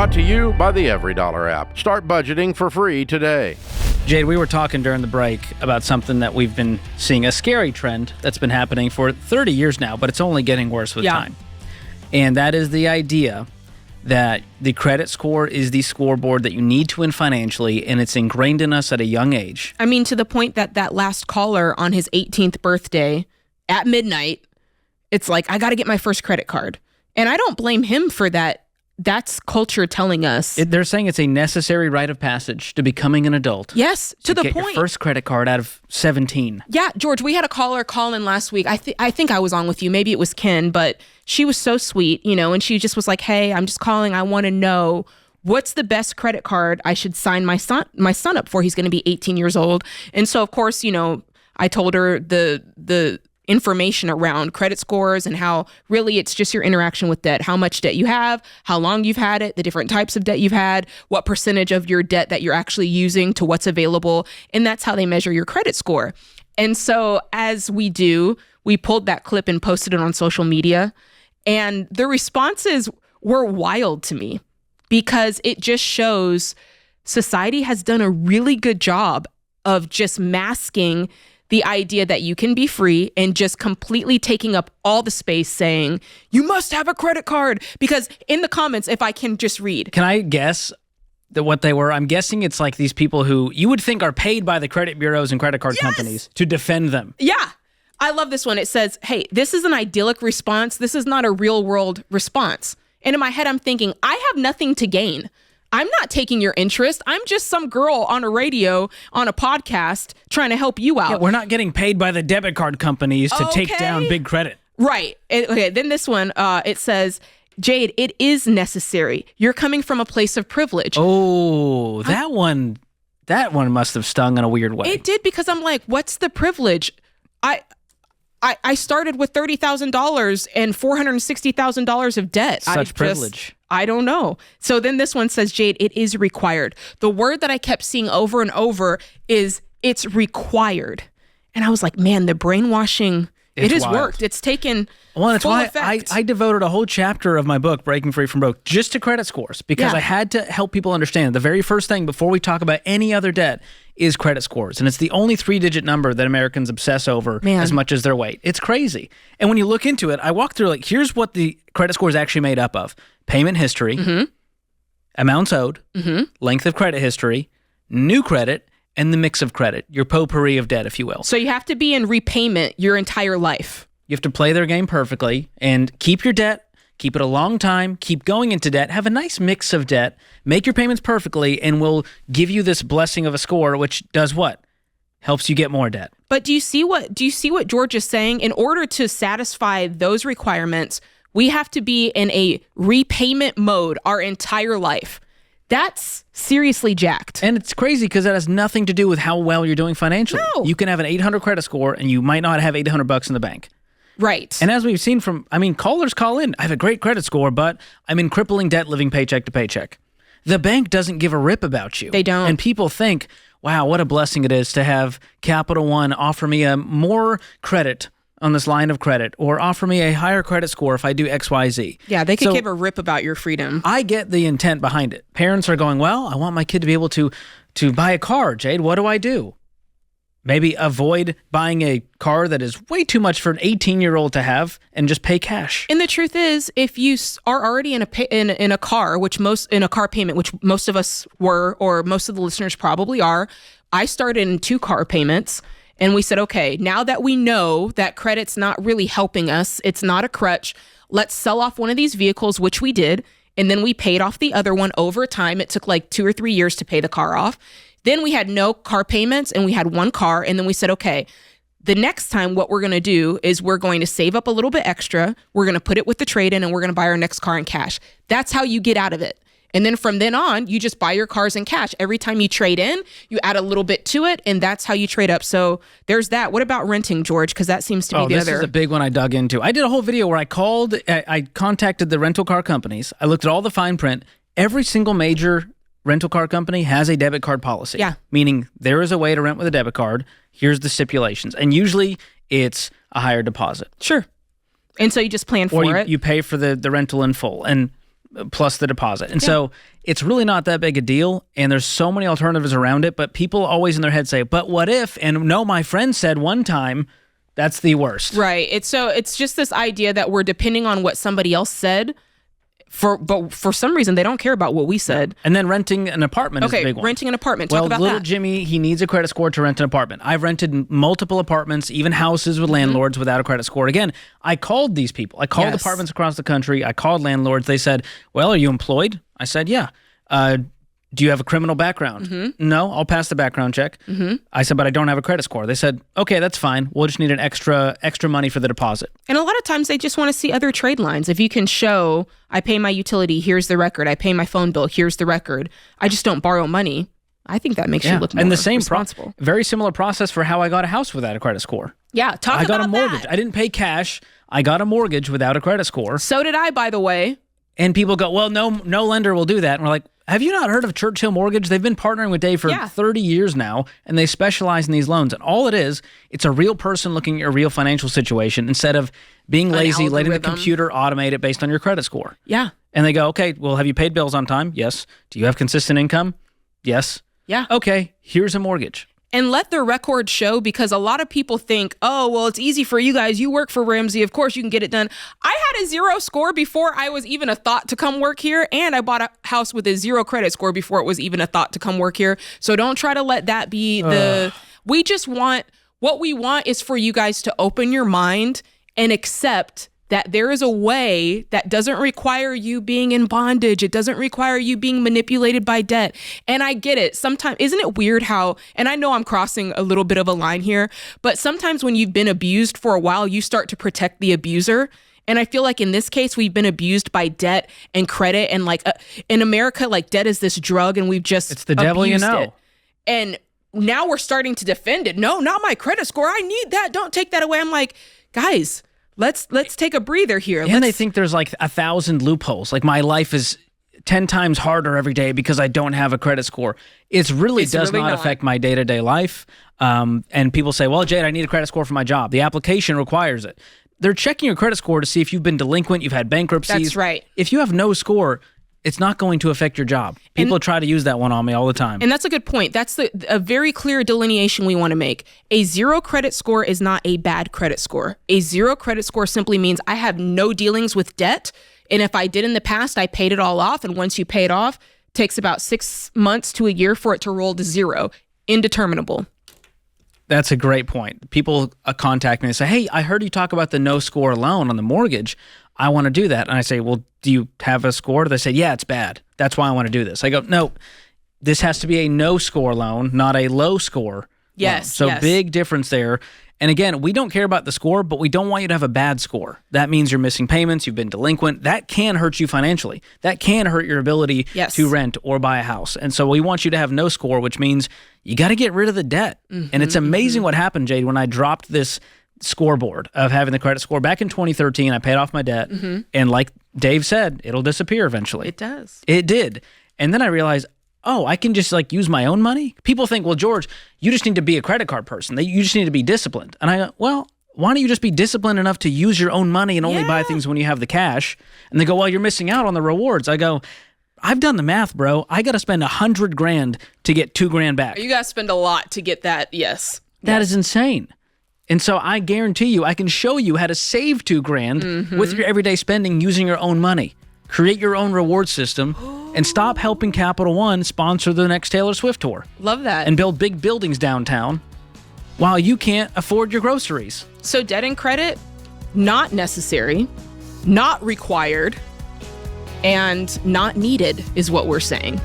Brought to you by the EveryDollar app. Start budgeting for free today. Jade, we were talking during the break about something that we've been seeing, a scary trend that's been happening for 30 years now, but it's only getting worse with time. And that is the idea that the credit score is the scoreboard that you need to win financially, and it's ingrained in us at a young age. I mean, to the point that last caller on his 18th birthday at midnight, it's like, I got to get my first credit card. And I don't blame him for that. That's culture telling us. They're saying it's a necessary rite of passage to becoming an adult. Yes, to the get point. Your first credit card out of 17. Yeah, George, we had a caller call in last week. I think I was on with you. Maybe it was Ken, but she was so sweet, and she just was like, hey, I'm just calling. I want to know what's the best credit card I should sign my son up for. He's going to be 18 years old. And so, of course, I told her the information around credit scores and how really it's just your interaction with debt, how much debt you have, how long you've had it, the different types of debt you've had, what percentage of your debt that you're actually using to what's available. And that's how they measure your credit score. And so as we pulled that clip and posted it on social media, and the responses were wild to me because it just shows society has done a really good job of just masking the idea that you can be free and just completely taking up all the space saying, you must have a credit card. Because in the comments, if I can just read. Can I guess that what they were? I'm guessing it's like these people who you would think are paid by the credit bureaus and credit card companies to defend them. Yeah. I love this one. It says, hey, this is an idyllic response. This is not a real world response. And in my head, I'm thinking, I have nothing to gain. I'm not taking your interest. I'm just some girl on a radio, on a podcast, trying to help you out. Yeah, we're not getting paid by the debit card companies to take down big credit. Right. Okay, then this one, it says, Jade, it is necessary. You're coming from a place of privilege. Oh, that one must have stung in a weird way. It did, because I'm like, what's the privilege? I started with $30,000 and $460,000 of debt. Such privilege. I don't know. So then this one says, Jade, it is required. The word that I kept seeing over and over is it's required. And I was like, man, the brainwashing, it has worked. It's taken full effect. I devoted a whole chapter of my book, Breaking Free from Broke, just to credit scores because I had to help people understand the very first thing before we talk about any other debt is credit scores. And it's the only 3-digit number that Americans obsess over as much as their weight. It's crazy. And when you look into it, I walk through like, here's what the credit score is actually made up of. Payment history, amounts owed, length of credit history, new credit, and the mix of credit, your potpourri of debt, if you will. So you have to be in repayment your entire life. You have to play their game perfectly and keep your debt, keep it a long time, keep going into debt, have a nice mix of debt, make your payments perfectly, and we'll give you this blessing of a score, which does what? Helps you get more debt. But do you see what George is saying? In order to satisfy those requirements, we have to be in a repayment mode our entire life. That's seriously jacked. And it's crazy because that has nothing to do with how well you're doing financially. No. You can have an 800 credit score and you might not have $800 in the bank. Right. And as we've seen callers call in, I have a great credit score, but I'm in crippling debt living paycheck to paycheck. The bank doesn't give a rip about you. They don't. And people think, wow, what a blessing it is to have Capital One offer me a more credit on this line of credit or offer me a higher credit score if I do XYZ. Yeah, they could give a rip about your freedom. I get the intent behind it. Parents are going, well, I want my kid to be able to buy a car. Jade, what do I do? Maybe avoid buying a car that is way too much for an 18-year-old to have and just pay cash. And the truth is, if you are already in a car, in a car payment, which most of us were, or most of the listeners probably are, I started in 2 car payments. And we said, okay, now that we know that credit's not really helping us, it's not a crutch, let's sell off one of these vehicles, which we did. And then we paid off the other one over time. It took like 2 or 3 years to pay the car off. Then we had no car payments and we had 1 car. And then we said, okay, the next time what we're going to do is we're going to save up a little bit extra. We're going to put it with the trade-in and we're going to buy our next car in cash. That's how you get out of it. And then from then on, you just buy your cars in cash. Every time you trade in, you add a little bit to it, and that's how you trade up. So there's that. What about renting, George? Because that seems to be the other. This is a big one I dug into. I did a whole video where I contacted the rental car companies. I looked at all the fine print. Every single major rental car company has a debit card policy. Yeah. Meaning there is a way to rent with a debit card. Here's the stipulations. And usually it's a higher deposit. Sure. And so you just plan for it. Or you pay for the rental in full. And plus the deposit. And so it's really not that big a deal, and there's so many alternatives around it, but people always in their head say, but what if? And no, my friend said one time, that's the worst. Right. It's just this idea that we're depending on what somebody else said, but for some reason they don't care about what we said. And then renting an apartment is the big one. Renting an apartment. Talk about little that. Jimmy, he needs a credit score to rent an apartment. I've rented multiple apartments, even houses with landlords without a credit score. Again, I called these people. I called apartments across the country. I called landlords. They said, well, are you employed? I said, yeah. Do you have a criminal background? No, I'll pass the background check. I said, but I don't have a credit score. They said, okay, that's fine. We'll just need an extra money for the deposit. And a lot of times they just want to see other trade lines. If you can show, I pay my utility, here's the record. I pay my phone bill, here's the record. I just don't borrow money. I think that makes you look more and the same responsible. Very similar process for how I got a house without a credit score. Yeah, I got a mortgage. that. I didn't pay cash. I got a mortgage without a credit score. So did I, by the way. And people go, well, no lender will do that. And we're like, have you not heard of Churchill Mortgage? They've been partnering with Dave for 30 years now, and they specialize in these loans. And all it is, it's a real person looking at your real financial situation instead of being lazy, letting the computer automate it based on your credit score. Yeah. And they go, okay, well, have you paid bills on time? Yes. Do you have consistent income? Yes. Yeah. Okay, here's a mortgage. And let the record show, because a lot of people think, oh, well, it's easy for you guys. You work for Ramsey. Of course you can get it done. I had a 0 score before I was even a thought to come work here. And I bought a house with a 0 credit score before it was even a thought to come work here. So don't try to let that be what we want is for you guys to open your mind and accept that there is a way that doesn't require you being in bondage. It doesn't require you being manipulated by debt. And I get it. Sometimes, isn't it weird how, and I know I'm crossing a little bit of a line here, but sometimes when you've been abused for a while, you start to protect the abuser. And I feel like in this case, we've been abused by debt and credit. And like in America, like debt is this drug and we've just It's the devil you know. it. And now we're starting to defend it. No, not my credit score. I need that. Don't take that away. I'm like, guys, Let's take a breather here. And they think there's like 1,000 loopholes. Like my life is 10 times harder every day because I don't have a credit score. It really does not affect my day-to-day life. And people say, well, Jade, I need a credit score for my job. The application requires it. They're checking your credit score to see if you've been delinquent, you've had bankruptcies. That's right. If you have no score, it's not going to affect your job. People try to use that one on me all the time. And that's a good point. That's a very clear delineation we want to make. A 0 credit score is not a bad credit score. A 0 credit score simply means I have no dealings with debt. And if I did in the past, I paid it all off. And once you pay it off, it takes about 6 months to a year for it to roll to 0. Indeterminable. That's a great point. People contact me and say, hey, I heard you talk about the no score loan on the mortgage. I want to do that. And I say, well, do you have a score? They say, yeah, it's bad. That's why I want to do this. I go, no, this has to be a no score loan, not a low score. Yes. Loan. So big difference there. And again, we don't care about the score, but we don't want you to have a bad score. That means you're missing payments, you've been delinquent. That can hurt you financially. That can hurt your ability to rent or buy a house. And so we want you to have no score, which means you got to get rid of the debt. And it's amazing what happened, Jade, when I dropped this scoreboard of having the credit score. Back in 2013, I paid off my debt. And like Dave said, it'll disappear eventually. It does. It did. And then I realized, oh, I can just like use my own money? People think, well, George, you just need to be a credit card person. You just need to be disciplined. And I go, well, why don't you just be disciplined enough to use your own money and only buy things when you have the cash? And they go, well, you're missing out on the rewards. I go, I've done the math, bro. I got to spend $100,000 to get $2,000 back. You got to spend a lot to get that. Yes. That is insane. And so I guarantee you, I can show you how to save $2,000 with your everyday spending using your own money. Create your own reward system and stop helping Capital One sponsor the next Taylor Swift tour. Love that. And build big buildings downtown while you can't afford your groceries. So debt and credit, not necessary, not required, and not needed is what we're saying.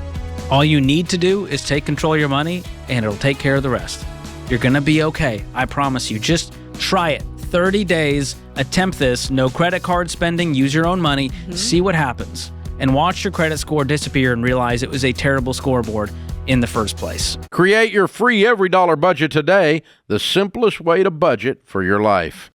All you need to do is take control of your money and it'll take care of the rest. You're going to be okay. I promise you. Just try it. 30 days, attempt this, no credit card spending, use your own money, see what happens, and watch your credit score disappear and realize it was a terrible scoreboard in the first place. Create your free every dollar budget today, the simplest way to budget for your life.